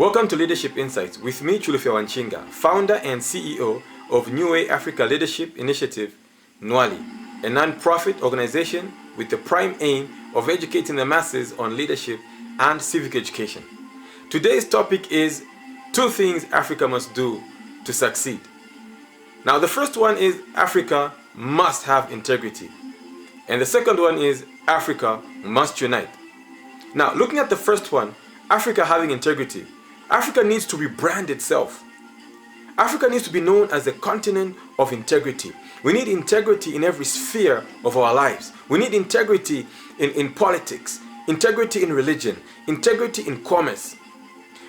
Welcome to Leadership Insights with me, Chilufya, founder and CEO of New Way Africa Leadership Initiative, NWALI, a non-profit organization with the prime aim of educating the masses on leadership and civic education. Today's topic is 2 things Africa must do to succeed. Now, the first one is Africa must have integrity. And the second one is Africa must unite. Now, looking at the first one, Africa having integrity, Africa needs to rebrand itself. Africa needs to be known as the continent of integrity. We need integrity in every sphere of our lives. We need integrity in politics, integrity in religion, integrity in commerce.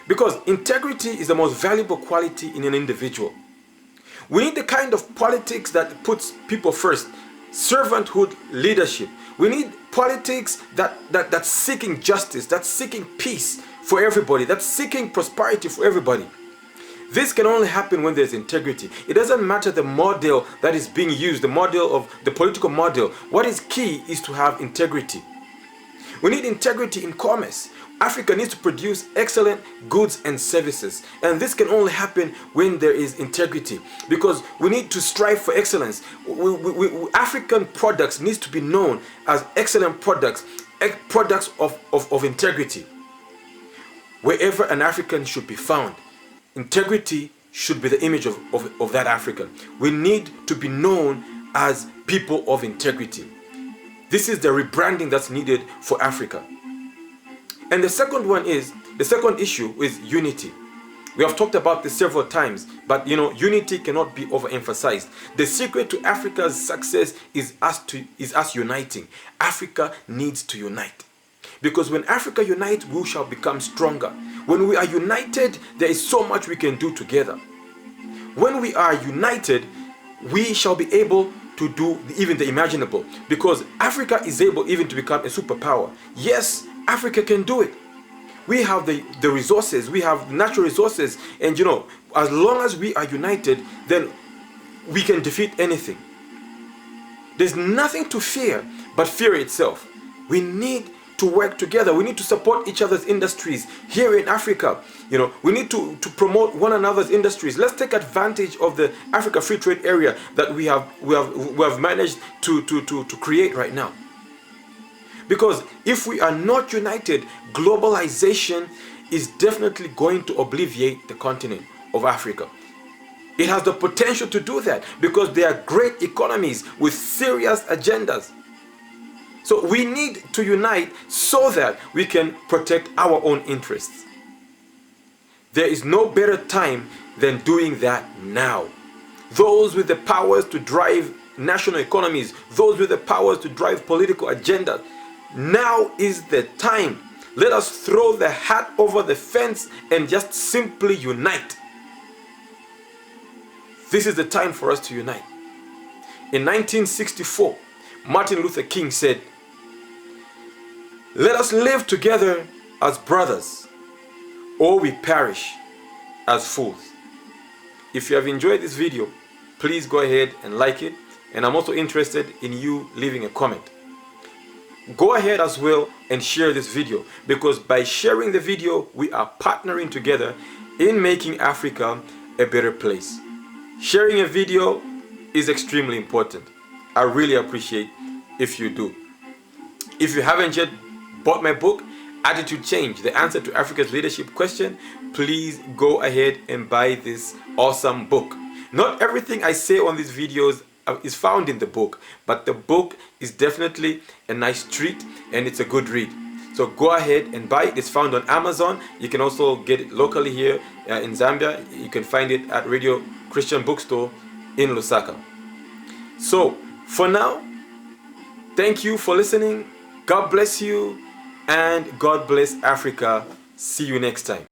Because integrity is the most valuable quality in an individual. We need the kind of politics that puts people first, servanthood leadership. We need politics that's seeking justice, that's seeking peace for everybody, that's seeking prosperity for everybody. This can only happen when there's integrity. It doesn't matter the model that is being used, the model of the political model. What is key is to have integrity. We need integrity in commerce. Africa needs to produce excellent goods and services, and this can only happen when there is integrity, because we need to strive for excellence. African products need to be known as excellent products, products of integrity. Wherever an African should be found, integrity should be the image of that African. We need to be known as people of integrity. This is the rebranding that's needed for Africa. And the second issue is unity. We have talked about this several times, but unity cannot be overemphasized. The secret to Africa's success is us uniting. Africa needs to unite. Because when Africa unites, we shall become stronger. When we are united, there is so much we can do together. When we are united, we shall be able to do even the imaginable. Because Africa is able even to become a superpower. Yes, Africa can do it. We have the resources, we have natural resources, and as long as we are united, then we can defeat anything. There's nothing to fear but fear itself. We need to work together. We need to support each other's industries here in Africa. We need to promote one another's industries. Let's take advantage of the Africa Free Trade Area that we have managed to create right now. Because if we are not united, globalization is definitely going to obliterate the continent of Africa. It has the potential to do that because they are great economies with serious agendas. So we need to unite so that we can protect our own interests. There is no better time than doing that now. Those with the powers to drive national economies, those with the powers to drive political agendas, now is the time. Let us throw the hat over the fence and just simply unite. This is the time for us to unite. In 1964, Martin Luther King said, "Let us live together as brothers, or we perish as fools." If you have enjoyed this video, please go ahead and like it, and I'm also interested in you leaving a comment. Go ahead as well and share this video, because by sharing the video, we are partnering together in making Africa a better place. Sharing a video is extremely important. I really appreciate if you do. If you haven't yet bought my book, Attitude Change, the answer to Africa's leadership question, please go ahead and buy this awesome book. Not everything I say on these videos is found in the book, but the book is definitely a nice treat and it's a good read. So go ahead and buy it. It's found on Amazon. You can also get it locally here in Zambia. You can find it at Radio Christian Bookstore in Lusaka. So for now, thank you for listening. God bless you, and God bless Africa. See you next time.